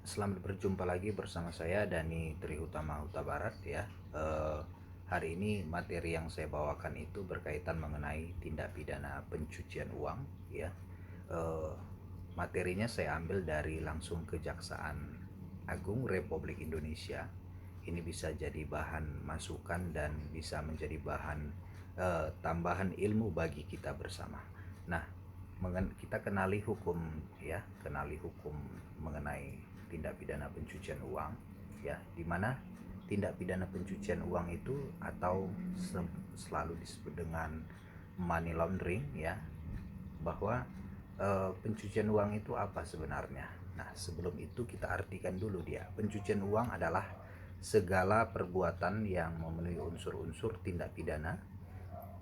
Selamat berjumpa lagi bersama saya Dani Trihutama Huta Barat ya. Hari ini materi yang saya bawakan itu berkaitan mengenai tindak pidana pencucian uang ya. Eh, Materinya saya ambil dari langsung Kejaksaan Agung Republik Indonesia. Ini bisa jadi bahan masukan dan bisa menjadi bahan tambahan ilmu bagi kita bersama. Nah, kita kenali hukum ya, kenali hukum mengenai tindak pidana pencucian uang ya, dimana tindak pidana pencucian uang itu atau selalu disebut dengan money laundering ya, bahwa pencucian uang itu apa sebenarnya. Nah, sebelum itu kita artikan dulu dia. Pencucian uang adalah segala perbuatan yang memenuhi unsur-unsur tindak pidana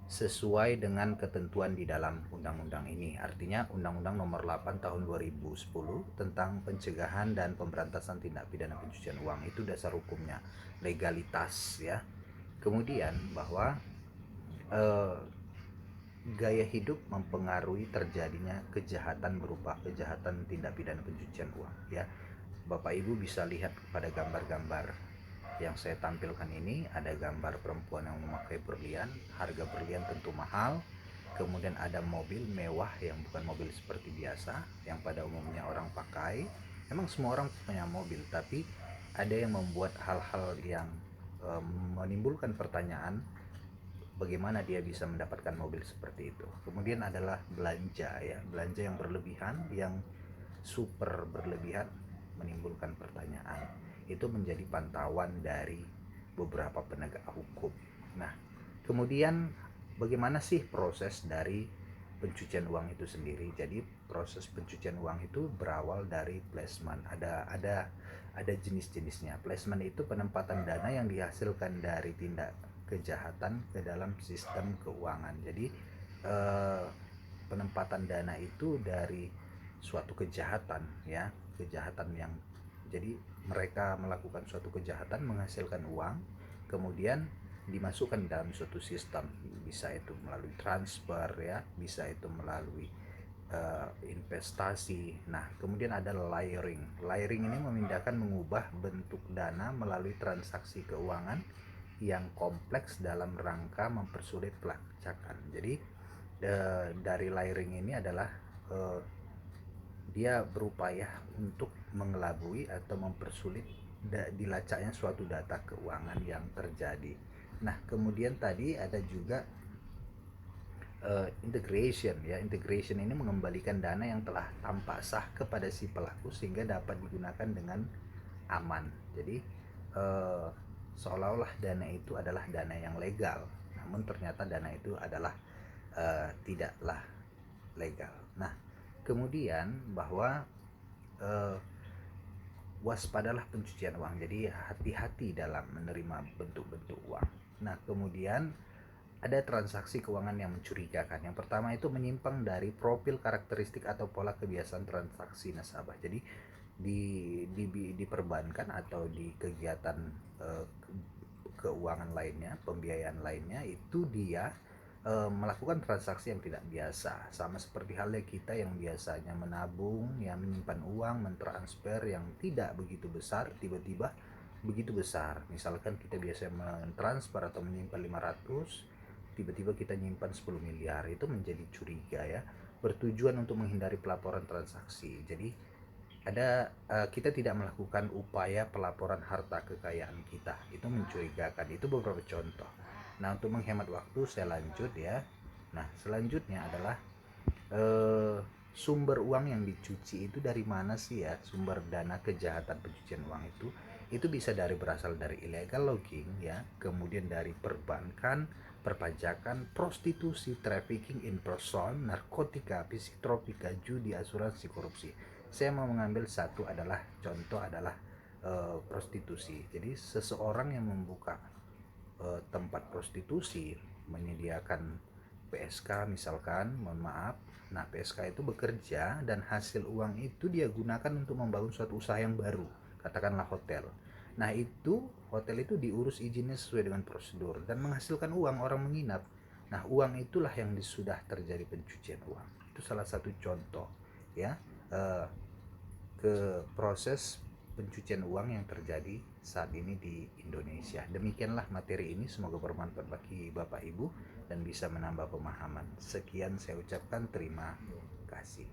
sesuai dengan ketentuan di dalam undang-undang ini. Artinya Undang-Undang Nomor 8 Tahun 2010 tentang pencegahan dan pemberantasan tindak pidana pencucian uang, itu dasar hukumnya, legalitas ya. Kemudian bahwa eh, gaya hidup mempengaruhi terjadinya kejahatan berupa kejahatan tindak pidana pencucian uang ya. Bapak Ibu bisa lihat pada gambar-gambar yang saya tampilkan ini. Ada gambar perempuan yang memakai berlian, harga berlian tentu mahal. Kemudian ada mobil mewah yang bukan mobil seperti biasa yang pada umumnya orang pakai. Memang semua orang punya mobil, tapi ada yang membuat hal-hal yang menimbulkan pertanyaan bagaimana dia bisa mendapatkan mobil seperti itu. Kemudian adalah belanja ya, belanja yang berlebihan, yang super berlebihan, menimbulkan pertanyaan. Itu menjadi pantauan dari beberapa penegak hukum. Nah, kemudian bagaimana sih proses dari pencucian uang itu sendiri? Jadi proses pencucian uang itu berawal dari placement. Ada jenis-jenisnya. Placement itu penempatan dana yang dihasilkan dari tindak kejahatan ke dalam sistem keuangan. Jadi eh, penempatan dana itu dari suatu kejahatan ya, kejahatan yang, jadi mereka melakukan suatu kejahatan menghasilkan uang, kemudian dimasukkan dalam suatu sistem, bisa itu melalui transfer ya, bisa itu melalui investasi. Nah, kemudian ada layering. Layering ini memindahkan, mengubah bentuk dana melalui transaksi keuangan yang kompleks dalam rangka mempersulit pelacakan. Jadi dari layering ini adalah eh, dia berupaya untuk mengelabui atau mempersulit dilacaknya suatu data keuangan yang terjadi. Nah, kemudian tadi ada juga integration ya. Integration ini mengembalikan dana yang telah tampak sah kepada si pelaku sehingga dapat digunakan dengan aman. Jadi uh, seolah-olah dana itu adalah dana yang legal, namun ternyata dana itu adalah tidaklah legal. Nah, kemudian bahwa uh, waspadalah pencucian uang. Jadi hati-hati dalam menerima bentuk-bentuk uang. Nah, kemudian ada transaksi keuangan yang mencurigakan. Yang pertama itu menyimpang dari profil karakteristik atau pola kebiasaan transaksi nasabah. Jadi di perbankan atau di kegiatan eh, keuangan lainnya, pembiayaan lainnya, itu dia melakukan transaksi yang tidak biasa, sama seperti halnya kita yang biasanya menabung, yang menyimpan uang, mentransfer yang tidak begitu besar, tiba-tiba begitu besar. Misalkan kita biasa mentransfer atau menyimpan 500, tiba-tiba kita nyimpan 10 miliar, itu menjadi curiga ya, bertujuan untuk menghindari pelaporan transaksi. Jadi kita tidak melakukan upaya pelaporan harta kekayaan kita, itu mencurigakan. Itu beberapa contoh. Nah, untuk menghemat waktu saya lanjut ya. Nah, selanjutnya adalah eh, sumber uang yang dicuci itu dari mana sih ya? Sumber dana kejahatan pencucian uang itu bisa berasal dari illegal logging ya, kemudian dari perbankan, perpajakan, prostitusi, trafficking in person, narkotika, psikotropika, judi, asuransi, korupsi. Saya mau mengambil satu adalah contoh adalah prostitusi. Jadi seseorang yang membuka tempat prostitusi, menyediakan PSK misalkan, mohon maaf. Nah, PSK itu bekerja dan hasil uang itu dia gunakan untuk membangun suatu usaha yang baru, katakanlah hotel. Nah, itu hotel itu diurus izinnya sesuai dengan prosedur dan menghasilkan uang, orang menginap. Nah, uang itulah yang sudah terjadi pencucian uang. Itu salah satu contoh ya, ke proses pencucian uang yang terjadi saat ini di Indonesia. Demikianlah materi ini, semoga bermanfaat bagi Bapak Ibu dan bisa menambah pemahaman. Sekian saya ucapkan, terima kasih.